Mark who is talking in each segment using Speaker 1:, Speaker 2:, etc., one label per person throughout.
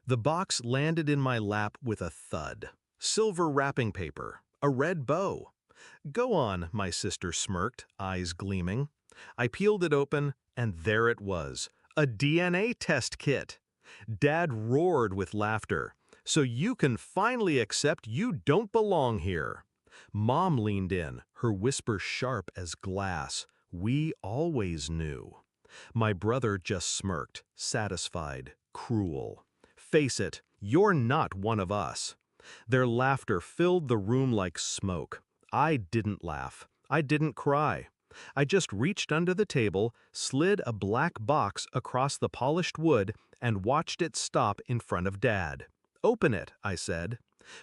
Speaker 1: The box landed in my lap with a thud. Silver wrapping paper, a red bow. "Go on," my sister smirked, eyes gleaming. I peeled it open, and there it was, a DNA test kit. Dad roared with laughter. "So you can finally accept you don't belong here." Mom leaned in, her whisper sharp as glass. "We always knew." My brother just smirked, satisfied, cruel. "Face it, you're not one of us." Their laughter filled the room like smoke. I didn't laugh. I didn't cry. I just reached under the table, slid a black box across the polished wood, and watched it stop in front of Dad. "Open it," I said.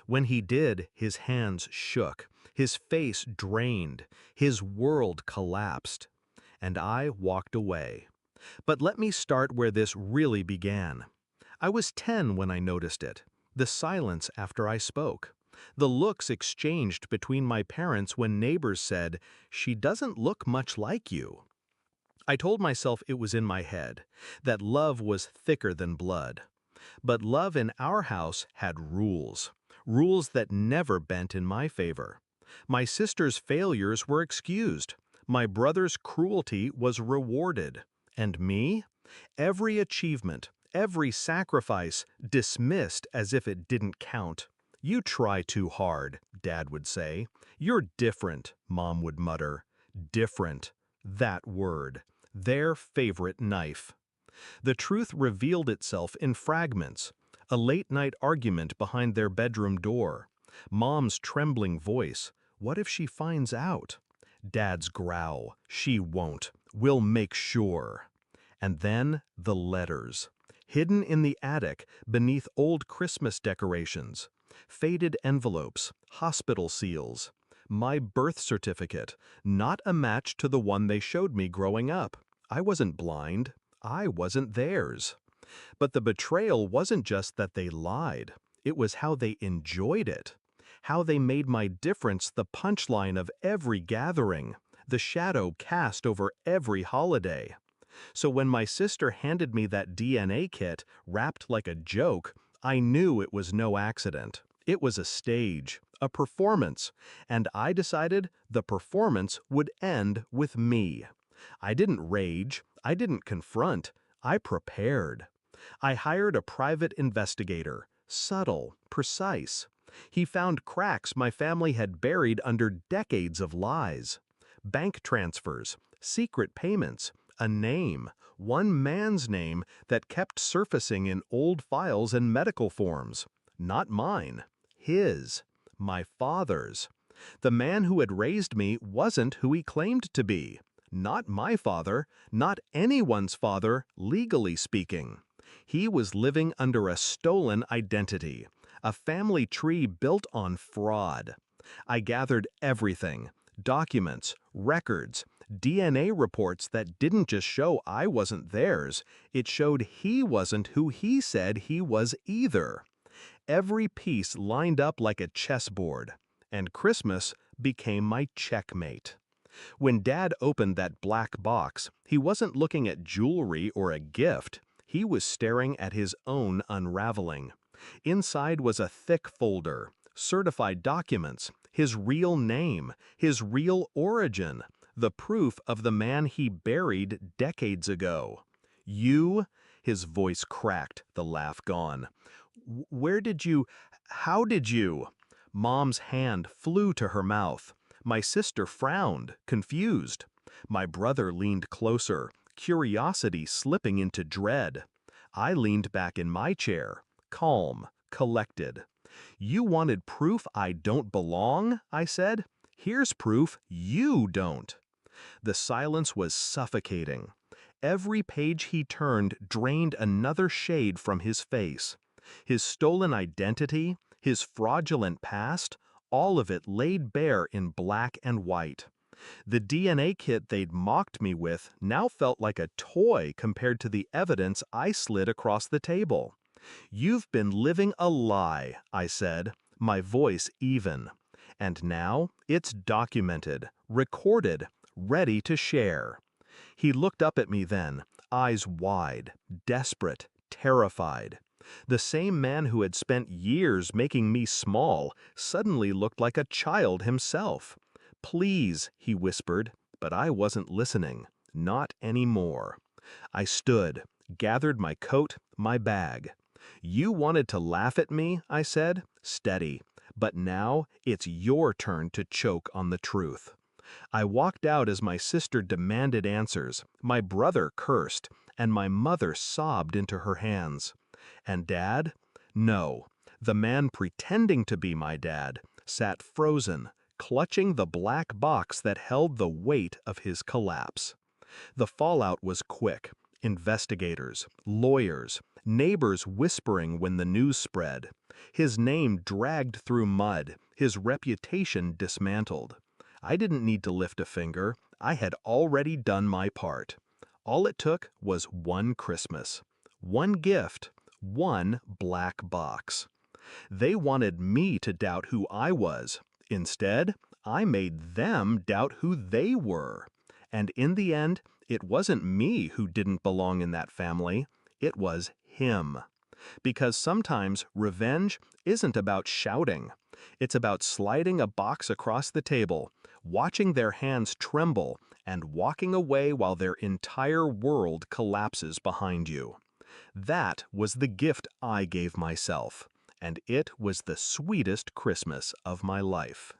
Speaker 1: When he did, his hands shook, his face drained, his world collapsed. And I walked away. But let me start where this really began. I was 10 when I noticed it. The silence after I spoke. The looks exchanged between my parents when neighbors said, "She doesn't look much like you." I told myself it was in my head, that love was thicker than blood. But love in our house had rules. Rules that never bent in my favor. My sister's failures were excused. My brother's cruelty was rewarded. And me? Every achievement, every sacrifice, dismissed as if it didn't count. "You try too hard," Dad would say. "You're different," Mom would mutter. Different. That word. Their favorite knife. The truth revealed itself in fragments. A late-night argument behind their bedroom door. Mom's trembling voice. "What if she finds out?" Dad's growl. "She won't. We'll make sure." And then the letters. Hidden in the attic beneath old Christmas decorations. Faded envelopes, hospital seals. My birth certificate, not a match to the one they showed me growing up. I wasn't blind. I wasn't theirs. But the betrayal wasn't just that they lied. It was how they enjoyed it. How they made my difference the punchline of every gathering, the shadow cast over every holiday. So when my sister handed me that DNA kit, wrapped like a joke, I knew it was no accident. It was a stage, a performance, and I decided the performance would end with me. I didn't rage, I didn't confront, I prepared. I hired a private investigator, subtle, precise. He found cracks my family had buried under decades of lies. Bank transfers, secret payments, a name, one man's name that kept surfacing in old files and medical forms. Not mine, his, my father's. The man who had raised me wasn't who he claimed to be. Not my father, not anyone's father, legally speaking. He was living under a stolen identity, a family tree built on fraud. I gathered everything, documents, records, DNA reports that didn't just show I wasn't theirs, it showed he wasn't who he said he was either. Every piece lined up like a chessboard, and Christmas became my checkmate. When Dad opened that black box, he wasn't looking at jewelry or a gift. He was staring at his own unraveling. Inside was a thick folder, certified documents, his real name, his real origin, the proof of the man he buried decades ago. "You?" His voice cracked, the laugh gone. "Where did you? How did you?" Mom's hand flew to her mouth. My sister frowned, confused. My brother leaned closer, curiosity slipping into dread. I leaned back in my chair, calm, collected. "You wanted proof I don't belong?" I said. "Here's proof you don't." The silence was suffocating. Every page he turned drained another shade from his face. His stolen identity, his fraudulent past, all of it laid bare in black and white. The DNA kit they'd mocked me with now felt like a toy compared to the evidence I slid across the table. "You've been living a lie," I said, my voice even. "And now it's documented, recorded, ready to share." He looked up at me then, eyes wide, desperate, terrified. The same man who had spent years making me small suddenly looked like a child himself. "Please," he whispered, but I wasn't listening. Not anymore. I stood, gathered my coat, my bag. "You wanted to laugh at me," I said, steady. "But now it's your turn to choke on the truth." I walked out as my sister demanded answers, my brother cursed, and my mother sobbed into her hands. And Dad? No, the man pretending to be my dad sat frozen, clutching the black box that held the weight of his collapse. The fallout was quick. Investigators, lawyers, neighbors whispering when the news spread. His name dragged through mud, his reputation dismantled. I didn't need to lift a finger. I had already done my part. All it took was one Christmas, one gift, one black box. They wanted me to doubt who I was. Instead, I made them doubt who they were. And in the end, it wasn't me who didn't belong in that family. It was him. Because sometimes revenge isn't about shouting. It's about sliding a box across the table, watching their hands tremble, and walking away while their entire world collapses behind you. That was the gift I gave myself, and it was the sweetest Christmas of my life.